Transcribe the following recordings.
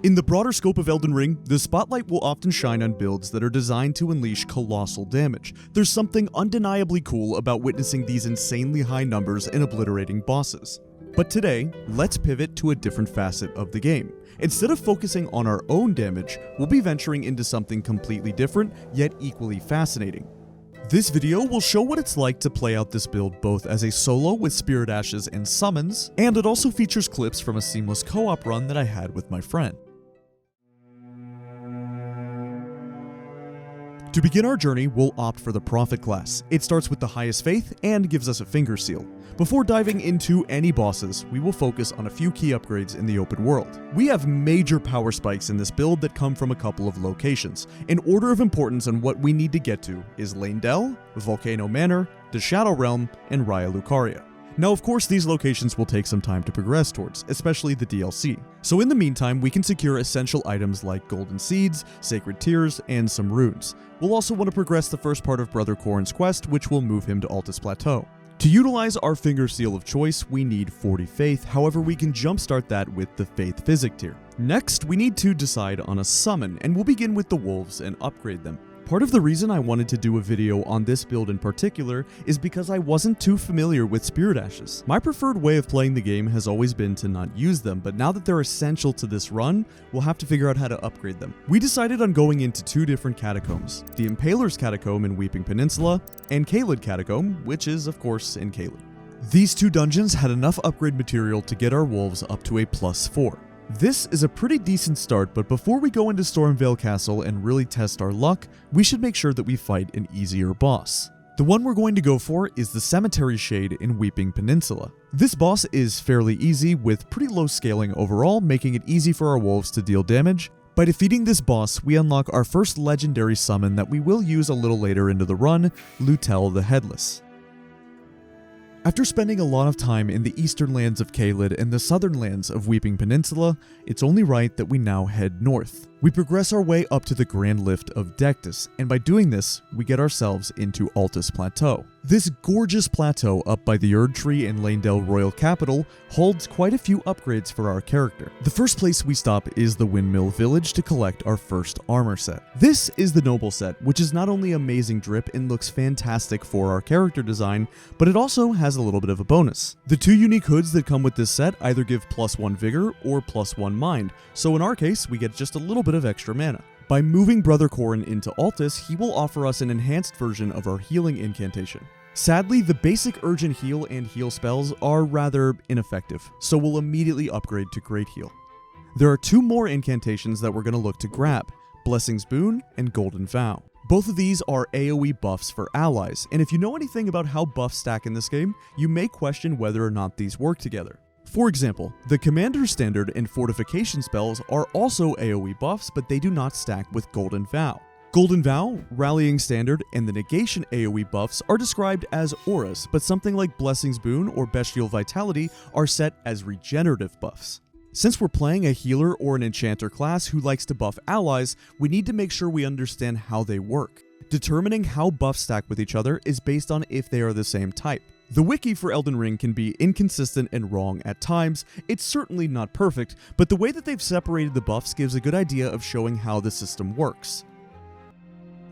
In the broader scope of Elden Ring, the spotlight will often shine on builds that are designed to unleash colossal damage. There's something undeniably cool about witnessing these insanely high numbers and obliterating bosses. But today, let's pivot to a different facet of the game. Instead of focusing on our own damage, we'll be venturing into something completely different, yet equally fascinating. This video will show what it's like to play out this build both as a solo with Spirit Ashes and Summons, and it also features clips from a seamless co-op run that I had with my friend. To begin our journey, we'll opt for the Prophet class. It starts with the highest faith and gives us a finger seal. Before diving into any bosses, we will focus on a few key upgrades in the open world. We have major power spikes in this build that come from a couple of locations. In order of importance on what we need to get to is Leyndell, Volcano Manor, the Shadow Realm, and Raya Lucaria. Now, of course, these locations will take some time to progress towards, especially the DLC. So in the meantime, we can secure essential items like golden seeds, sacred tears, and some runes. We'll also want to progress the first part of Brother Corrin's quest, which will move him to Altus Plateau. To utilize our finger seal of choice, we need 40 faith, however we can jumpstart that with the faith physic tier. Next, we need to decide on a summon, and we'll begin with the wolves and upgrade them. Part of the reason I wanted to do a video on this build in particular is because I wasn't too familiar with Spirit Ashes. My preferred way of playing the game has always been to not use them, but now that they're essential to this run, we'll have to figure out how to upgrade them. We decided on going into two different catacombs, the Impaler's Catacomb in Weeping Peninsula, and Caelid Catacomb, which is of course in Caelid. These two dungeons had enough upgrade material to get our wolves up to a +4. This is a pretty decent start, but before we go into Stormveil Castle and really test our luck, we should make sure that we fight an easier boss. The one we're going to go for is the Cemetery Shade in Weeping Peninsula. This boss is fairly easy with pretty low scaling overall, making it easy for our wolves to deal damage. By defeating this boss, we unlock our first legendary summon that we will use a little later into the run, Lutel the Headless. After spending a lot of time in the eastern lands of Caelid and the southern lands of Weeping Peninsula, it's only right that we now head north. We progress our way up to the Grand Lift of Dectus, and by doing this, we get ourselves into Altus Plateau. This gorgeous plateau up by the Erdtree and Leyndell Royal Capital holds quite a few upgrades for our character. The first place we stop is the Windmill Village to collect our first armor set. This is the Noble set, which is not only amazing drip and looks fantastic for our character design, but it also has a little bit of a bonus. The two unique hoods that come with this set either give +1 vigor or +1 mind, so in our case, we get just a little bit of extra mana. By moving Brother Corrin into Altus, he will offer us an enhanced version of our healing incantation. Sadly, the basic urgent heal and heal spells are rather ineffective, so we'll immediately upgrade to Great Heal. There are two more incantations that we're going to look to grab, Blessing's Boon and Golden Vow. Both of these are AoE buffs for allies, and if you know anything about how buffs stack in this game, you may question whether or not these work together. For example, the Commander's Standard and Fortification spells are also AoE buffs, but they do not stack with Golden Vow. Golden Vow, Rallying Standard, and the Negation AoE buffs are described as auras, but something like Blessing's Boon or Bestial Vitality are set as regenerative buffs. Since we're playing a healer or an enchanter class who likes to buff allies, we need to make sure we understand how they work. Determining how buffs stack with each other is based on if they are the same type. The wiki for Elden Ring can be inconsistent and wrong at times. It's certainly not perfect, but the way that they've separated the buffs gives a good idea of showing how the system works.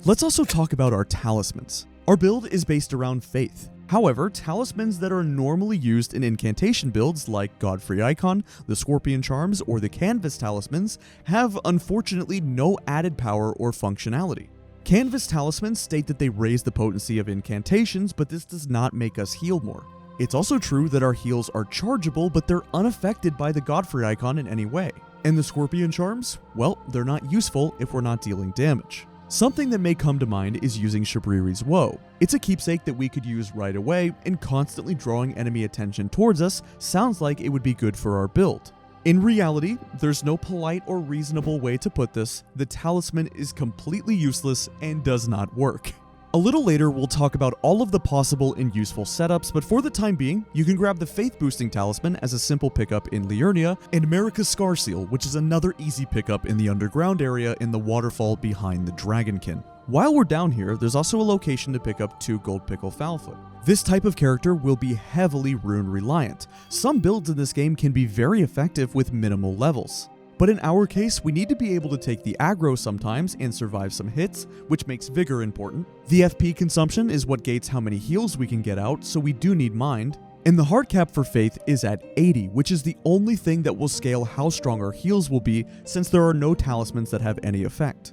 Let's also talk about our talismans. Our build is based around faith. However, talismans that are normally used in incantation builds like Godfrey Icon, the Scorpion Charms, or the Canvas Talismans have unfortunately no added power or functionality. Canvas talismans state that they raise the potency of incantations, but this does not make us heal more. It's also true that our heals are chargeable, but they're unaffected by the Godfrey Icon in any way. And the Scorpion Charms? Well, they're not useful if we're not dealing damage. Something that may come to mind is using Shabriri's Woe. It's a keepsake that we could use right away, and constantly drawing enemy attention towards us sounds like it would be good for our build. In reality, there's no polite or reasonable way to put this. The talisman is completely useless and does not work. A little later, we'll talk about all of the possible and useful setups, but for the time being, you can grab the Faith Boosting Talisman as a simple pickup in Liurnia, and America's Scar Seal, which is another easy pickup in the underground area in the waterfall behind the Dragonkin. While we're down here, there's also a location to pick up 2 Gold Pickle Foulfoot. This type of character will be heavily rune reliant. Some builds in this game can be very effective with minimal levels. But in our case, we need to be able to take the aggro sometimes and survive some hits, which makes vigor important. The FP consumption is what gates how many heals we can get out, so we do need mind. And the hard cap for Faith is at 80, which is the only thing that will scale how strong our heals will be, since there are no talismans that have any effect.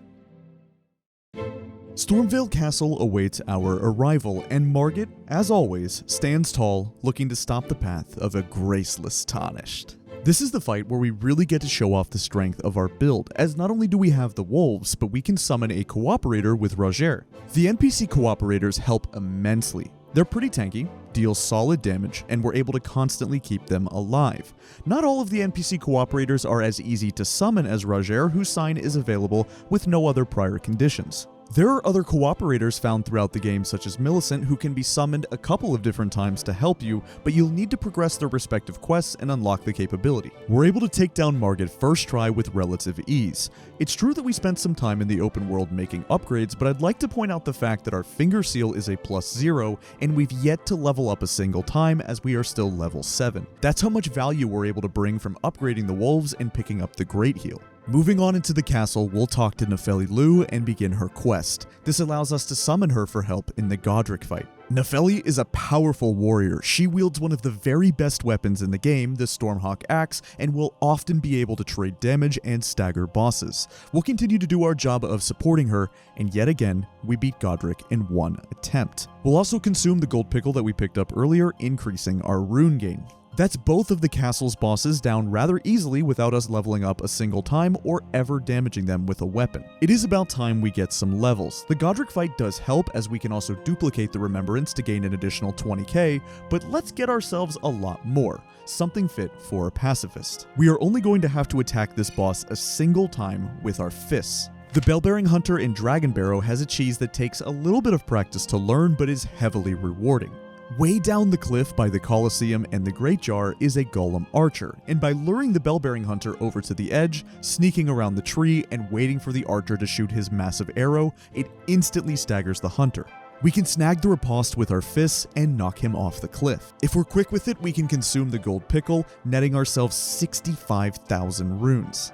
Stormveil Castle awaits our arrival, and Margit, as always, stands tall, looking to stop the path of a graceless Tarnished. This is the fight where we really get to show off the strength of our build, as not only do we have the wolves, but we can summon a cooperator with Roger. The NPC cooperators help immensely. They're pretty tanky, deal solid damage, and we're able to constantly keep them alive. Not all of the NPC cooperators are as easy to summon as Roger, whose sign is available with no other prior conditions. There are other cooperators found throughout the game, such as Millicent, who can be summoned a couple of different times to help you, but you'll need to progress their respective quests and unlock the capability. We're able to take down Margit first try with relative ease. It's true that we spent some time in the open world making upgrades, but I'd like to point out the fact that our finger seal is a +0, and we've yet to level up a single time, as we are still level 7. That's how much value we're able to bring from upgrading the wolves and picking up the Great Heal. Moving on into the castle, we'll talk to Nefeli Lu and begin her quest. This allows us to summon her for help in the Godric fight. Nefeli is a powerful warrior. She wields one of the very best weapons in the game, the Stormhawk Axe, and will often be able to trade damage and stagger bosses. We'll continue to do our job of supporting her, and yet again, we beat Godric in one attempt. We'll also consume the gold pickle that we picked up earlier, increasing our rune gain. That's both of the castle's bosses down rather easily without us leveling up a single time or ever damaging them with a weapon. It is about time we get some levels. The Godric fight does help, as we can also duplicate the Remembrance to gain an additional 20k, but let's get ourselves a lot more. Something fit for a pacifist. We are only going to have to attack this boss a single time with our fists. The Bell-Bearing Hunter in Dragon Barrow has a cheese that takes a little bit of practice to learn, but is heavily rewarding. Way down the cliff by the Colosseum and the Great Jar is a Golem Archer, and by luring the Bell-Bearing Hunter over to the edge, sneaking around the tree, and waiting for the archer to shoot his massive arrow, it instantly staggers the hunter. We can snag the riposte with our fists and knock him off the cliff. If we're quick with it, we can consume the gold pickle, netting ourselves 65,000 runes.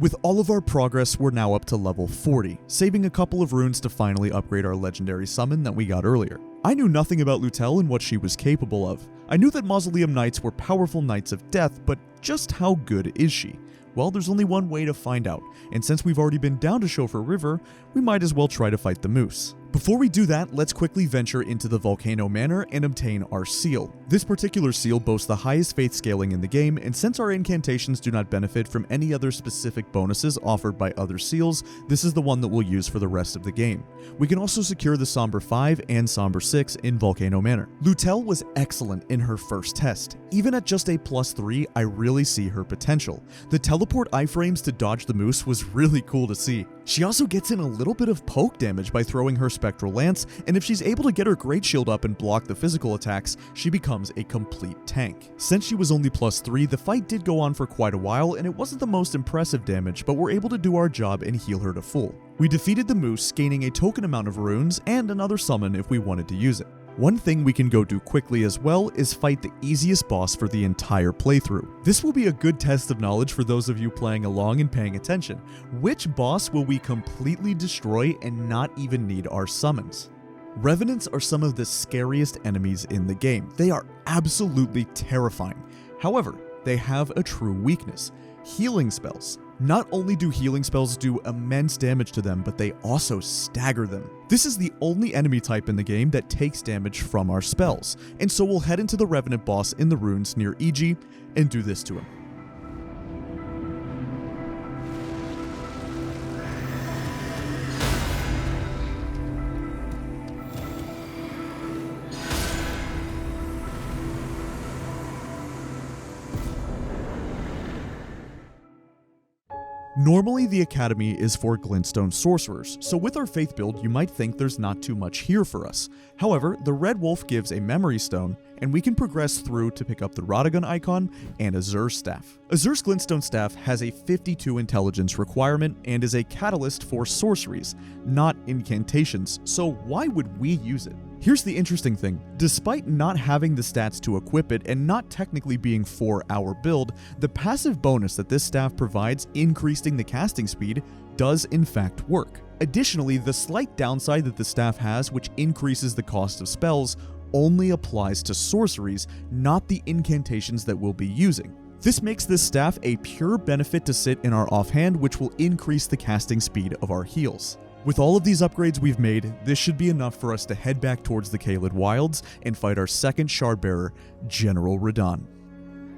With all of our progress, we're now up to level 40, saving a couple of runes to finally upgrade our legendary summon that we got earlier. I knew nothing about Lutel and what she was capable of. I knew that Mausoleum Knights were powerful Knights of Death, but just how good is she? Well, there's only one way to find out, and since we've already been down to Chauffeur River, we might as well try to fight the moose. Before we do that, let's quickly venture into the Volcano Manor and obtain our seal. This particular seal boasts the highest faith scaling in the game, and since our incantations do not benefit from any other specific bonuses offered by other seals, this is the one that we'll use for the rest of the game. We can also secure the Somber 5 and Somber 6 in Volcano Manor. Lutel was excellent in her first test. Even at just a +3, I really see her potential. The teleport iframes to dodge the moose was really cool to see. She also gets in a little bit of poke damage by throwing her Spectral Lance, and if she's able to get her Great Shield up and block the physical attacks, she becomes a complete tank. Since she was only +3, the fight did go on for quite a while, and it wasn't the most impressive damage, but we're able to do our job and heal her to full. We defeated the moose, gaining a token amount of runes and another summon if we wanted to use it. One thing we can go do quickly as well is fight the easiest boss for the entire playthrough. This will be a good test of knowledge for those of you playing along and paying attention. Which boss will we completely destroy and not even need our summons? Revenants are some of the scariest enemies in the game. They are absolutely terrifying. However, they have a true weakness: healing spells. Not only do healing spells do immense damage to them, but they also stagger them. This is the only enemy type in the game that takes damage from our spells, and so we'll head into the Revenant boss in the ruins near Iji and do this to him. Normally, the Academy is for Glintstone Sorcerers, so with our Faith build, you might think there's not too much here for us. However, the Red Wolf gives a Memory Stone, and we can progress through to pick up the Radagon icon and Azur's Staff. Azur's Glintstone Staff has a 52 intelligence requirement and is a catalyst for sorceries, not incantations, so why would we use it? Here's the interesting thing, despite not having the stats to equip it and not technically being for our build, the passive bonus that this staff provides, increasing the casting speed, does in fact work. Additionally, the slight downside that the staff has, which increases the cost of spells, only applies to sorceries, not the incantations that we'll be using. This makes this staff a pure benefit to sit in our offhand, which will increase the casting speed of our heals. With all of these upgrades we've made, this should be enough for us to head back towards the Caelid Wilds and fight our second Shardbearer, General Radahn.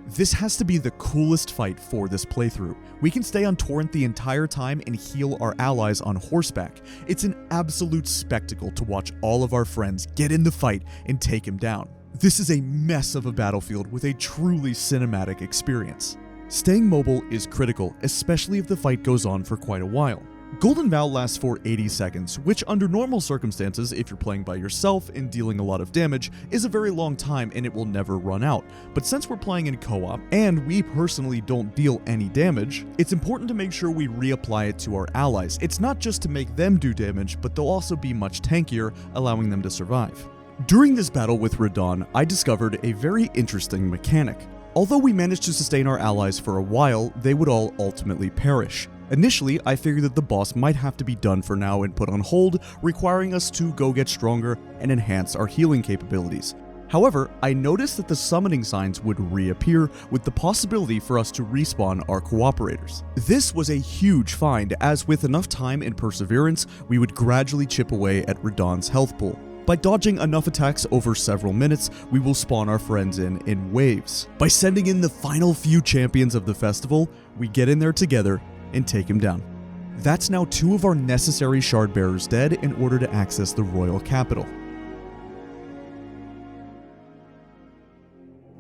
This has to be the coolest fight for this playthrough. We can stay on Torrent the entire time and heal our allies on horseback. It's an absolute spectacle to watch all of our friends get in the fight and take him down. This is a mess of a battlefield with a truly cinematic experience. Staying mobile is critical, especially if the fight goes on for quite a while. Golden Vow lasts for 80 seconds, which under normal circumstances, if you're playing by yourself and dealing a lot of damage, is a very long time and it will never run out. But since we're playing in co-op, and we personally don't deal any damage, it's important to make sure we reapply it to our allies. It's not just to make them do damage, but they'll also be much tankier, allowing them to survive. During this battle with Radahn, I discovered a very interesting mechanic. Although we managed to sustain our allies for a while, they would all ultimately perish. Initially, I figured that the boss might have to be done for now and put on hold, requiring us to go get stronger and enhance our healing capabilities. However, I noticed that the summoning signs would reappear with the possibility for us to respawn our cooperators. This was a huge find, as with enough time and perseverance, we would gradually chip away at Radahn's health pool. By dodging enough attacks over several minutes, we will spawn our friends in waves. By sending in the final few champions of the festival, we get in there together and take him down. That's now 2 of our necessary Shardbearers dead in order to access the royal capital.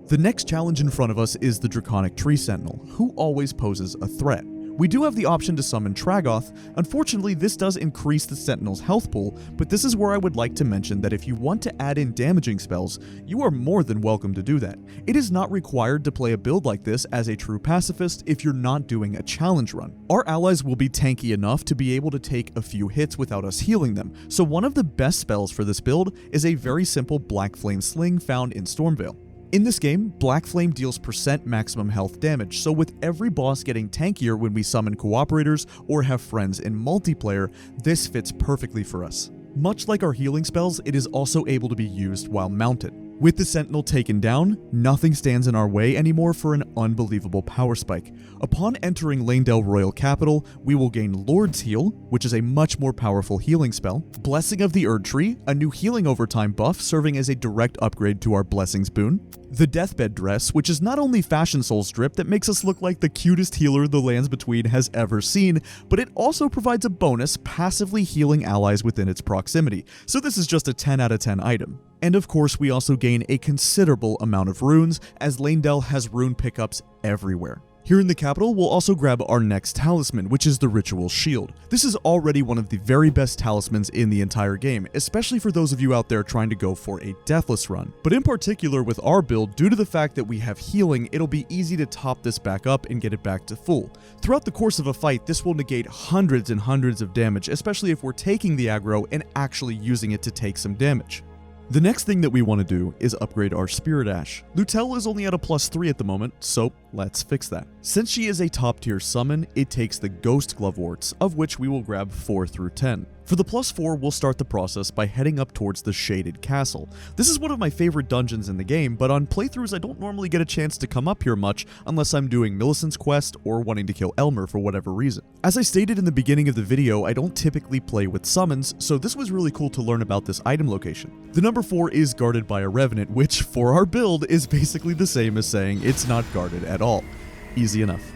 The next challenge in front of us is the Draconic Tree Sentinel, who always poses a threat. We do have the option to summon Tragoth. Unfortunately, this does increase the Sentinel's health pool, but this is where I would like to mention that if you want to add in damaging spells, you are more than welcome to do that. It is not required to play a build like this as a true pacifist if you're not doing a challenge run. Our allies will be tanky enough to be able to take a few hits without us healing them, so one of the best spells for this build is a very simple Black Flame Sling found in Stormveil. In this game, Black Flame deals % maximum health damage, so with every boss getting tankier when we summon cooperators or have friends in multiplayer, this fits perfectly for us. Much like our healing spells, it is also able to be used while mounted. With the Sentinel taken down, nothing stands in our way anymore for an unbelievable power spike. Upon entering Leyndell Royal Capital, we will gain Lord's Heal, which is a much more powerful healing spell, Blessing of the Erdtree, a new healing overtime buff serving as a direct upgrade to our Blessings boon, the Deathbed Dress, which is not only Fashion Soul's drip that makes us look like the cutest healer the Lands Between has ever seen, but it also provides a bonus passively healing allies within its proximity, so this is just a 10 out of 10 item. And of course, we also gain a considerable amount of runes, as Leyndell has rune pickups everywhere. Here in the capital, we'll also grab our next talisman, which is the Ritual Shield. This is already one of the very best talismans in the entire game, especially for those of you out there trying to go for a deathless run. But in particular with our build, due to the fact that we have healing, it'll be easy to top this back up and get it back to full. Throughout the course of a fight, this will negate hundreds and hundreds of damage, especially if we're taking the aggro and actually using it to take some damage. The next thing that we want to do is upgrade our Spirit Ash. Lutel is only at a +3 at the moment, so let's fix that. Since she is a top tier summon, it takes the Ghost Gloveworts, of which we will grab 4 through 10. For the +4, we'll start the process by heading up towards the Shaded Castle. This is one of my favorite dungeons in the game, but on playthroughs I don't normally get a chance to come up here much unless I'm doing Millicent's quest or wanting to kill Elmer for whatever reason. As I stated in the beginning of the video, I don't typically play with summons, so this was really cool to learn about this item location. The number 4 is guarded by a Revenant, which for our build is basically the same as saying it's not guarded at all. Easy enough.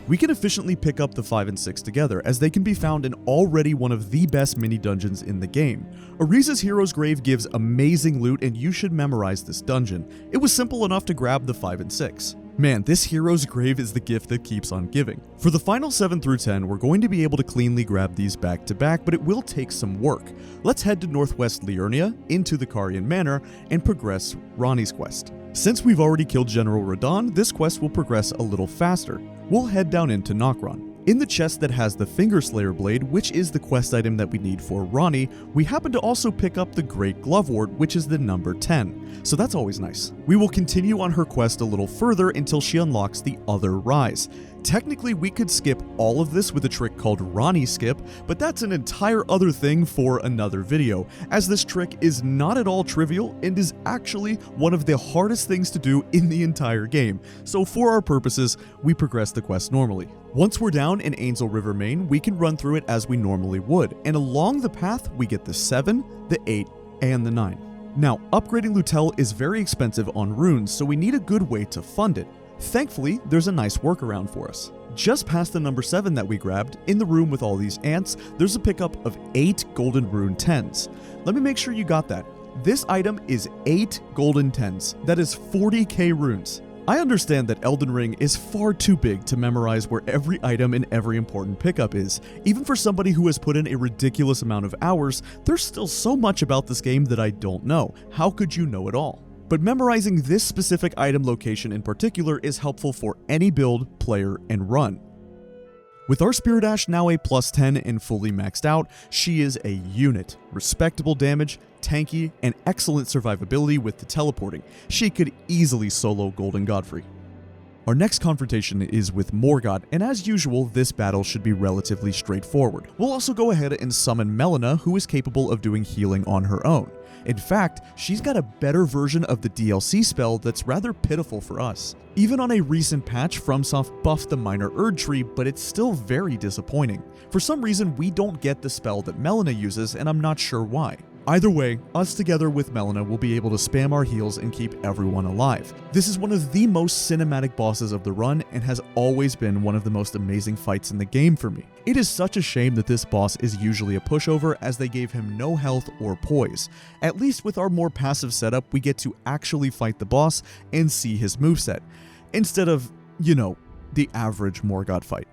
We can efficiently pick up the 5 and 6 together, as they can be found in already one of the best mini-dungeons in the game. Ariza's Hero's Grave gives amazing loot, and you should memorize this dungeon. It was simple enough to grab the 5 and 6. Man, this Hero's Grave is the gift that keeps on giving. For the final 7 through 10, we're going to be able to cleanly grab these back to back, but it will take some work. Let's head to Northwest Liurnia, into the Carian Manor, and progress Ranni's quest. Since we've already killed General Radahn, this quest will progress a little faster. We'll head down into Nokron. In the chest that has the Finger Slayer blade, which is the quest item that we need for Ronnie, we happen to also pick up the Great Glovewort, which is the number 10, so that's always nice. We will continue on her quest a little further until she unlocks the Other Rise. Technically, we could skip all of this with a trick called Ronnie Skip, but that's an entire other thing for another video, as this trick is not at all trivial and is actually one of the hardest things to do in the entire game, so for our purposes, we progress the quest normally. Once we're down in Angel River Main, we can run through it as we normally would, and along the path, we get the 7, the 8, and the 9. Now, upgrading Lutel is very expensive on runes, so we need a good way to fund it. Thankfully, there's a nice workaround for us. Just past the number 7 that we grabbed, in the room with all these ants, there's a pickup of 8 golden rune 10s. Let me make sure you got that. This item is 8 golden 10s. That is 40k runes. I understand that Elden Ring is far too big to memorize where every item and every important pickup is. Even for somebody who has put in a ridiculous amount of hours, there's still so much about this game that I don't know. How could you know it all? But memorizing this specific item location in particular is helpful for any build, player, and run. With our Spirit Ash now a plus 10 and fully maxed out, she is a unit. Respectable damage, tanky, and excellent survivability with the teleporting. She could easily solo Golden Godfrey. Our next confrontation is with Morgott, and as usual, this battle should be relatively straightforward. We'll also go ahead and summon Melina, who is capable of doing healing on her own. In fact, she's got a better version of the DLC spell that's rather pitiful for us. Even on a recent patch, FromSoft buffed the minor Erdtree, but it's still very disappointing. For some reason, we don't get the spell that Melina uses, and I'm not sure why. Either way, us together with Melina will be able to spam our heals and keep everyone alive. This is one of the most cinematic bosses of the run and has always been one of the most amazing fights in the game for me. It is such a shame that this boss is usually a pushover as they gave him no health or poise. At least with our more passive setup, we get to actually fight the boss and see his moveset, instead of, you know, the average Morgott fight.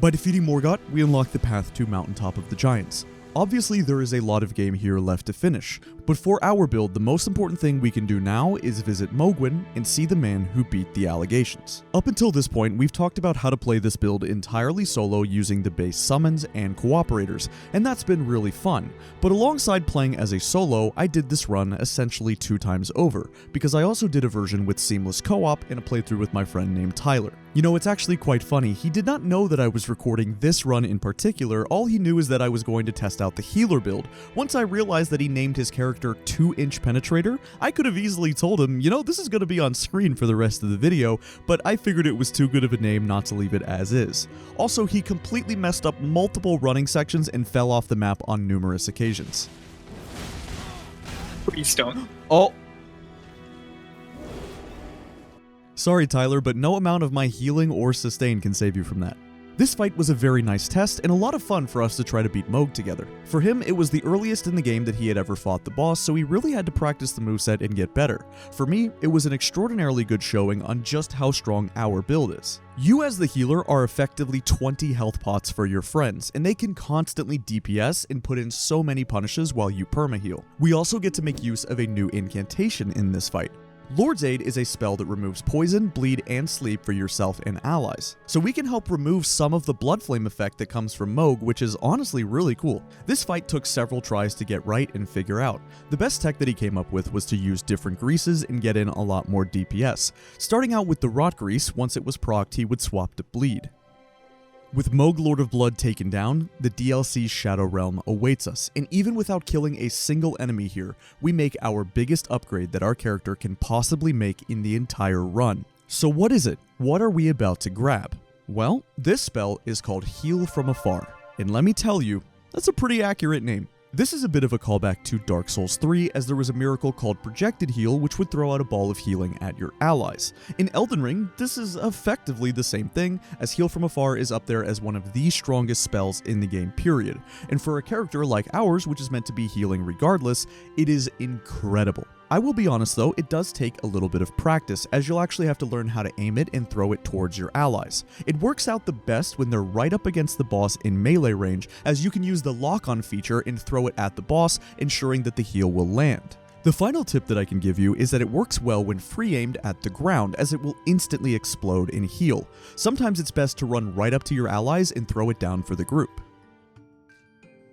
By defeating Morgott, we unlock the path to Mountaintop of the Giants. Obviously, there is a lot of game here left to finish, but for our build, the most important thing we can do now is visit Mohgwyn and see the man who beat the allegations. Up until this point, we've talked about how to play this build entirely solo using the base summons and cooperators, and that's been really fun. But alongside playing as a solo, I did this run essentially 2 times over, because I also did a version with seamless co-op and a playthrough with my friend named Tyler. You know, it's actually quite funny. He did not know that I was recording this run in particular. All he knew is that I was going to test out the healer build. Once I realized that he named his character 2-inch Penetrator, I could have easily told him, you know, this is going to be on screen for the rest of the video, but I figured it was too good of a name not to leave it as is. Also, he completely messed up multiple running sections and fell off the map on numerous occasions. Please don't. Oh! Sorry, Tyler, but no amount of my healing or sustain can save you from that. This fight was a very nice test and a lot of fun for us to try to beat Mohg together. For him, it was the earliest in the game that he had ever fought the boss, so he really had to practice the moveset and get better. For me, it was an extraordinarily good showing on just how strong our build is. You as the healer are effectively 20 health pots for your friends, and they can constantly DPS and put in so many punishes while you perma-heal. We also get to make use of a new incantation in this fight. Lord's Aid is a spell that removes poison, bleed, and sleep for yourself and allies. So we can help remove some of the blood flame effect that comes from Mohg, which is honestly really cool. This fight took several tries to get right and figure out. The best tech that he came up with was to use different greases and get in a lot more DPS. Starting out with the rot grease, once it was procced, he would swap to bleed. With Mohg Lord of Blood taken down, the DLC Shadow Realm awaits us, and even without killing a single enemy here, we make our biggest upgrade that our character can possibly make in the entire run. So what is it? What are we about to grab? Well, this spell is called Heal from Afar, and let me tell you, that's a pretty accurate name. This is a bit of a callback to Dark Souls 3, as there was a miracle called Projected Heal which would throw out a ball of healing at your allies. In Elden Ring, this is effectively the same thing, as Heal from Afar is up there as one of the strongest spells in the game period, and for a character like ours, which is meant to be healing regardless, it is incredible. I will be honest though, it does take a little bit of practice, as you'll actually have to learn how to aim it and throw it towards your allies. It works out the best when they're right up against the boss in melee range, as you can use the lock-on feature and throw it at the boss, ensuring that the heal will land. The final tip that I can give you is that it works well when free-aimed at the ground, as it will instantly explode and heal. Sometimes it's best to run right up to your allies and throw it down for the group.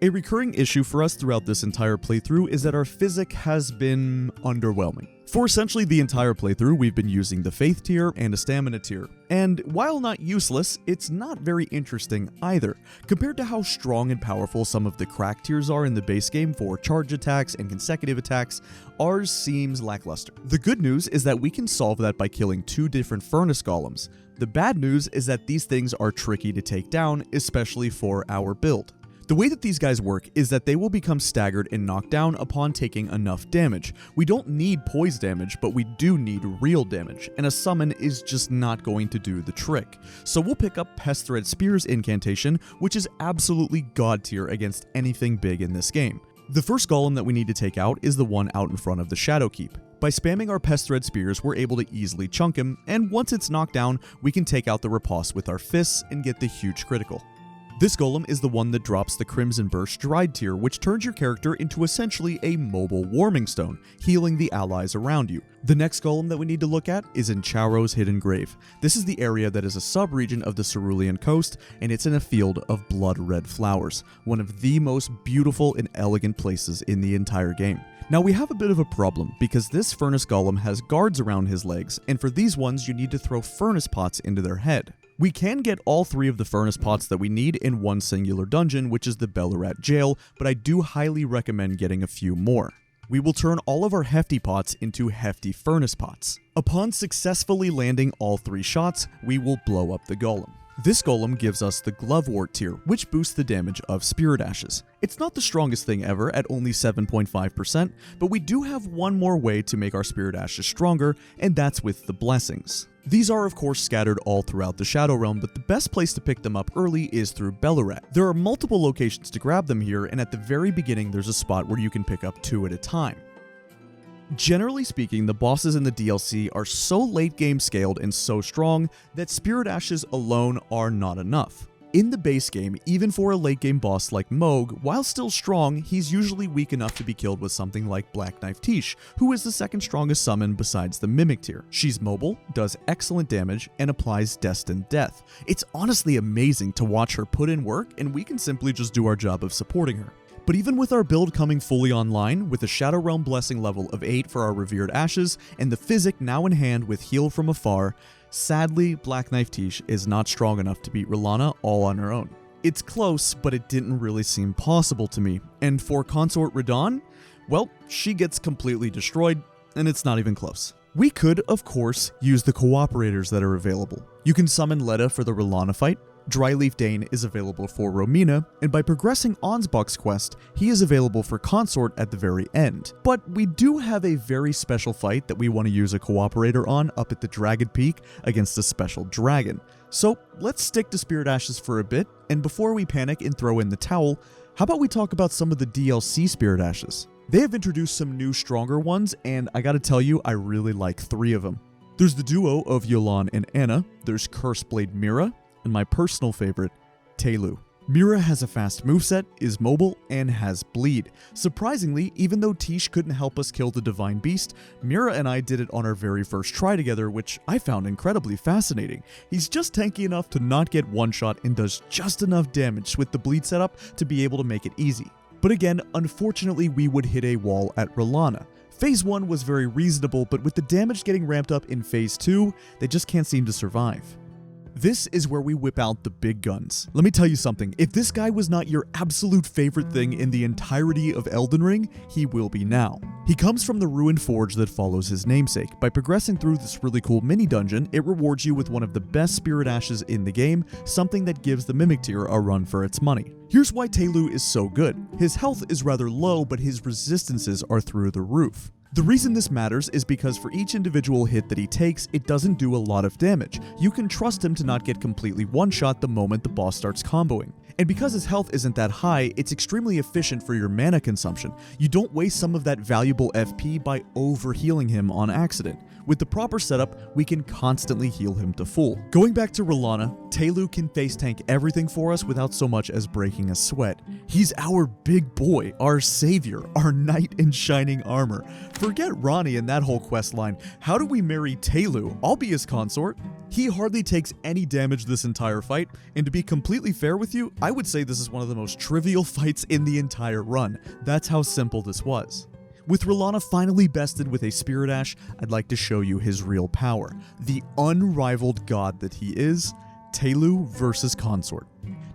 A recurring issue for us throughout this entire playthrough is that our physic has been underwhelming. For essentially the entire playthrough, we've been using the Faith tier and a Stamina tier, and while not useless, it's not very interesting either. Compared to how strong and powerful some of the crack tiers are in the base game for charge attacks and consecutive attacks, ours seems lackluster. The good news is that we can solve that by killing 2 different furnace golems. The bad news is that these things are tricky to take down, especially for our build. The way that these guys work is that they will become staggered and knocked down upon taking enough damage. We don't need poise damage, but we do need real damage, and a summon is just not going to do the trick. So we'll pick up Pest Thread Spear's incantation, which is absolutely god tier against anything big in this game. The first golem that we need to take out is the one out in front of the Shadow Keep. By spamming our Pest Thread Spears, we're able to easily chunk him, and once it's knocked down, we can take out the riposte with our fists and get the huge critical. This golem is the one that drops the Crimson Burst Dried tier, which turns your character into essentially a mobile warming stone, healing the allies around you. The next golem that we need to look at is in Chauro's Hidden Grave. This is the area that is a sub-region of the Cerulean Coast, and it's in a field of blood-red flowers, one of the most beautiful and elegant places in the entire game. Now we have a bit of a problem, because this furnace golem has guards around his legs, and for these ones you need to throw furnace pots into their head. We can get all 3 of the furnace pots that we need in one singular dungeon, which is the Bellarat Jail, but I do highly recommend getting a few more. We will turn all of our hefty pots into hefty furnace pots. Upon successfully landing all 3 shots, we will blow up the golem. This golem gives us the Glovewort tier, which boosts the damage of Spirit Ashes. It's not the strongest thing ever at only 7.5%, but we do have one more way to make our Spirit Ashes stronger, and that's with the Blessings. These are of course scattered all throughout the Shadow Realm, but the best place to pick them up early is through Bellarat. There are multiple locations to grab them here, and at the very beginning there's a spot where you can pick up 2 at a time. Generally speaking, the bosses in the DLC are so late game scaled and so strong that Spirit Ashes alone are not enough. In the base game, even for a late game boss like Moog, while still strong, he's usually weak enough to be killed with something like Black Knife Tish, who is the second strongest summon besides the Mimic tier. She's mobile, does excellent damage, and applies Destined Death. It's honestly amazing to watch her put in work, and we can simply just do our job of supporting her. But even with our build coming fully online, with a Shadow Realm Blessing level of 8 for our Revered Ashes, and the Physic now in hand with Heal from Afar, sadly, Black Knife Tish is not strong enough to beat R'Lana all on her own. It's close, but it didn't really seem possible to me. And for Consort Radahn, well, she gets completely destroyed, and it's not even close. We could, of course, use the cooperators that are available. You can summon Letta for the R'Lana fight, Dryleaf Dane is available for Romina, and by progressing Ansbach's quest, he is available for Consort at the very end. But we do have a very special fight that we want to use a cooperator on up at the Dragon Peak against a special dragon. So let's stick to Spirit Ashes for a bit, and before we panic and throw in the towel, how about we talk about some of the DLC Spirit Ashes? They have introduced some new stronger ones, and I gotta tell you, I really like 3 of them. There's the duo of Yolan and Anna, there's Curseblade Mira, and my personal favorite, Telu. Mira has a fast moveset, is mobile, and has bleed. Surprisingly, even though Tish couldn't help us kill the Divine Beast, Mira and I did it on our very first try together, which I found incredibly fascinating. He's just tanky enough to not get one-shot and does just enough damage with the bleed setup to be able to make it easy. But again, unfortunately we would hit a wall at R'Lana. Phase 1 was very reasonable, but with the damage getting ramped up in Phase 2, they just can't seem to survive. This is where we whip out the big guns. Let me tell you something, if this guy was not your absolute favorite thing in the entirety of Elden Ring, he will be now. He comes from the ruined forge that follows his namesake. By progressing through this really cool mini dungeon, it rewards you with one of the best spirit ashes in the game, something that gives the mimic tier a run for its money. Here's why Tehlu is so good. His health is rather low, but his resistances are through the roof. The reason this matters is because for each individual hit that he takes, it doesn't do a lot of damage. You can trust him to not get completely one-shot the moment the boss starts comboing. And because his health isn't that high, it's extremely efficient for your mana consumption. You don't waste some of that valuable FP by over-healing him on accident. With the proper setup, we can constantly heal him to full. Going back to R'hllana, Tehlu can face tank everything for us without so much as breaking a sweat. He's our big boy, our savior, our knight in shining armor. Forget Ronnie and that whole quest line. How do we marry Tehlu? I'll be his consort. He hardly takes any damage this entire fight, and to be completely fair with you, I would say this is one of the most trivial fights in the entire run. That's how simple this was. With R'hllana finally bested with a Spirit Ash, I'd like to show you his real power. The unrivaled god that he is, Tehlu versus Consort.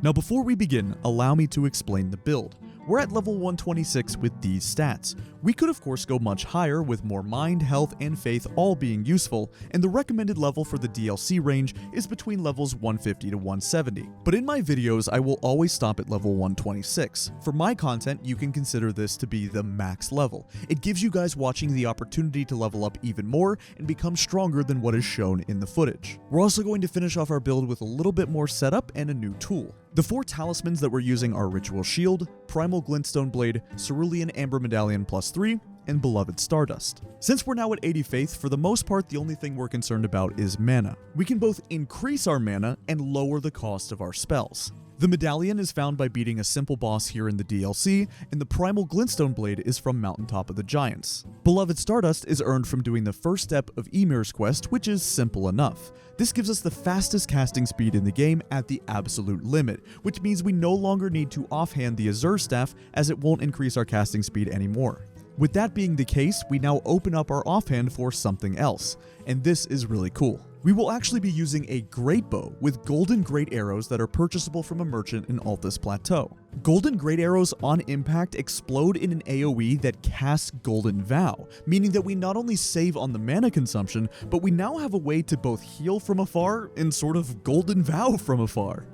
Now before we begin, allow me to explain the build. We're at level 126 with these stats. We could of course go much higher with more mind, health, and faith all being useful, and the recommended level for the DLC range is between levels 150 to 170. But in my videos, I will always stop at level 126. For my content, you can consider this to be the max level. It gives you guys watching the opportunity to level up even more and become stronger than what is shown in the footage. We're also going to finish off our build with a little bit more setup and a new tool. The 4 talismans that we're using are Ritual Shield, Primal Glintstone Blade, Cerulean Amber Medallion +3, and Beloved Stardust. Since we're now at 80 faith, for the most part the only thing we're concerned about is mana. We can both increase our mana and lower the cost of our spells. The medallion is found by beating a simple boss here in the DLC, and the Primal Glintstone Blade is from Mountaintop of the Giants. Beloved Stardust is earned from doing the first step of Ymir's quest, which is simple enough. This gives us the fastest casting speed in the game at the absolute limit, which means we no longer need to offhand the Azure Staff as it won't increase our casting speed anymore. With that being the case, we now open up our offhand for something else, and this is really cool. We will actually be using a great bow with golden great arrows that are purchasable from a merchant in Altus Plateau. Golden great arrows on impact explode in an AoE that casts Golden Vow, meaning that we not only save on the mana consumption, but we now have a way to both heal from afar and sort of Golden Vow from afar.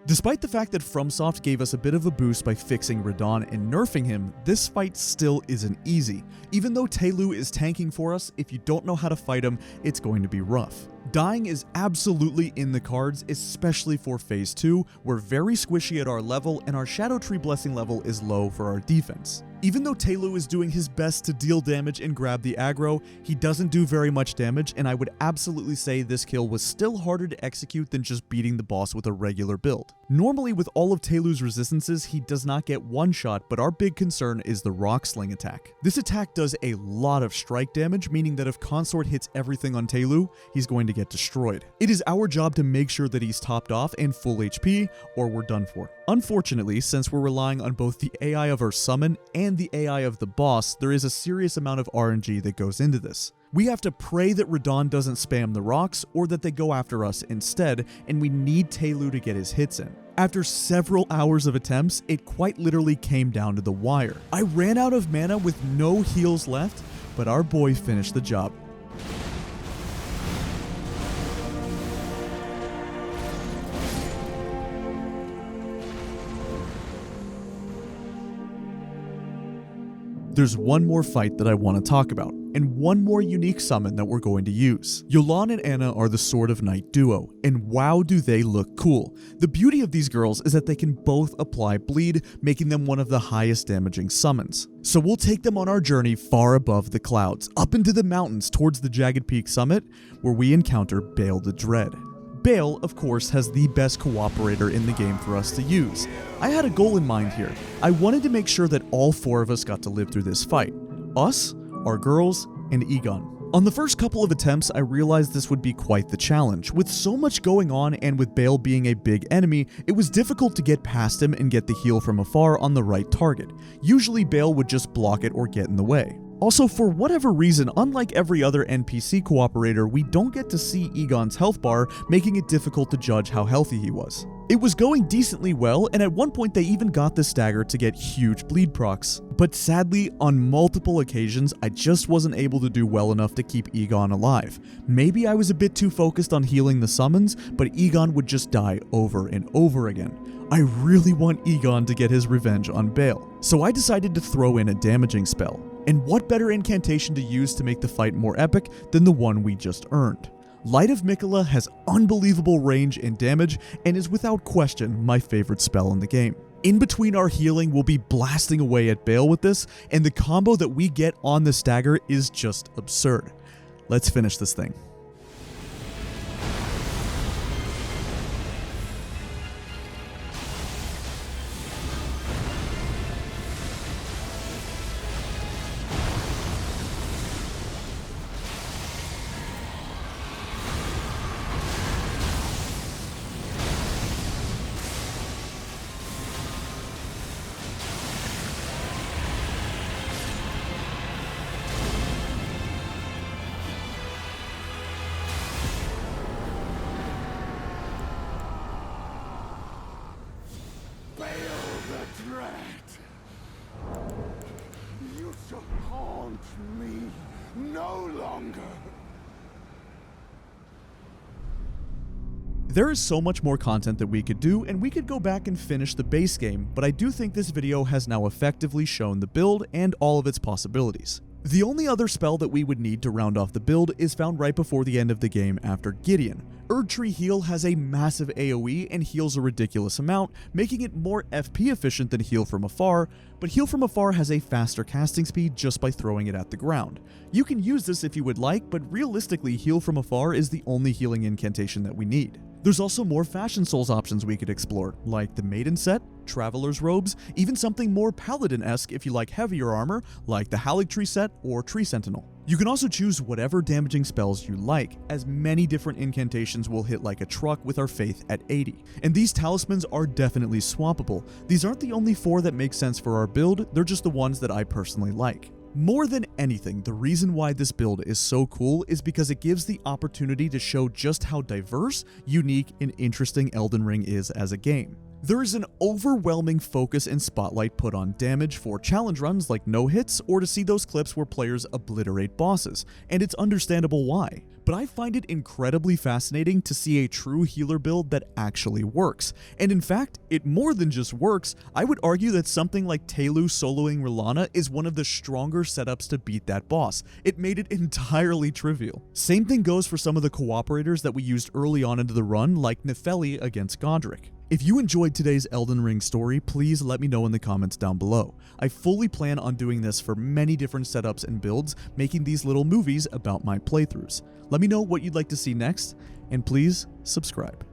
Despite the fact that FromSoft gave us a bit of a boost by fixing Radahn and nerfing him, this fight still isn't easy. Even though Tehlu is tanking for us, if you don't know how to fight him, it's going to be rough. Dying is absolutely in the cards, especially for Phase 2. We're very squishy at our level, and our Shadow Tree Blessing level is low for our defense. Even though Tehlu is doing his best to deal damage and grab the aggro, he doesn't do very much damage, and I would absolutely say this kill was still harder to execute than just beating the boss with a regular build. Normally with all of Tehlu's resistances, he does not get one shot, but our big concern is the Rock Sling attack. This attack does a lot of strike damage, meaning that if Consort hits everything on Tehlu, he's going to get destroyed. It is our job to make sure that he's topped off and full HP, or we're done for. Unfortunately, since we're relying on both the AI of our summon and the AI of the boss, there is a serious amount of RNG that goes into this. We have to pray that Radahn doesn't spam the rocks or that they go after us instead, and we need Tehlu to get his hits in. After several hours of attempts, it quite literally came down to the wire. I ran out of mana with no heals left, but our boy finished the job. There's one more fight that I want to talk about, and one more unique summon that we're going to use. Yolan and Anna are the Sword of Night duo, and wow do they look cool. The beauty of these girls is that they can both apply bleed, making them one of the highest damaging summons. So we'll take them on our journey far above the clouds, up into the mountains towards the Jagged Peak summit, where we encounter Bale the Dread. Bale, of course, has the best cooperator in the game for us to use. I had a goal in mind here. I wanted to make sure that all 4 of us got to live through this fight. Us, our girls, and Egon. On the first couple of attempts, I realized this would be quite the challenge. With so much going on and with Bale being a big enemy, it was difficult to get past him and get the heal from afar on the right target. Usually Bale would just block it or get in the way. Also, for whatever reason, unlike every other NPC cooperator, we don't get to see Egon's health bar, making it difficult to judge how healthy he was. It was going decently well, and at one point they even got the stagger to get huge bleed procs. But sadly, on multiple occasions, I just wasn't able to do well enough to keep Egon alive. Maybe I was a bit too focused on healing the summons, but Egon would just die over and over again. I really want Egon to get his revenge on Bale, so I decided to throw in a damaging spell. And what better incantation to use to make the fight more epic than the one we just earned? Light of Mikola has unbelievable range and damage and is without question my favorite spell in the game. In between our healing, we'll be blasting away at Bale with this, and the combo that we get on the stagger is just absurd. Let's finish this thing. You shall haunt me no longer. There is so much more content that we could do, and we could go back and finish the base game, but I do think this video has now effectively shown the build and all of its possibilities. The only other spell that we would need to round off the build is found right before the end of the game after Gideon. Erdtree Heal has a massive AoE and heals a ridiculous amount, making it more FP efficient than Heal from Afar, but Heal from Afar has a faster casting speed just by throwing it at the ground. You can use this if you would like, but realistically Heal from Afar is the only healing incantation that we need. There's also more Fashion Souls options we could explore, like the Maiden set, Traveler's Robes, even something more Paladin-esque if you like heavier armor, like the Haligtree set or Tree Sentinel. You can also choose whatever damaging spells you like, as many different incantations will hit like a truck with our faith at 80. And these talismans are definitely swappable. These aren't the only 4 that make sense for our build, they're just the ones that I personally like. More than anything, the reason why this build is so cool is because it gives the opportunity to show just how diverse, unique, and interesting Elden Ring is as a game. There is an overwhelming focus and spotlight put on damage for challenge runs like no hits or to see those clips where players obliterate bosses, and it's understandable why. But I find it incredibly fascinating to see a true healer build that actually works. And in fact, it more than just works. I would argue that something like Telu soloing Rilana is one of the stronger setups to beat that boss. It made it entirely trivial. Same thing goes for some of the cooperators that we used early on into the run, like Nefeli against Godric. If you enjoyed today's Elden Ring story, please let me know in the comments down below. I fully plan on doing this for many different setups and builds, making these little movies about my playthroughs. Let me know what you'd like to see next, and please subscribe.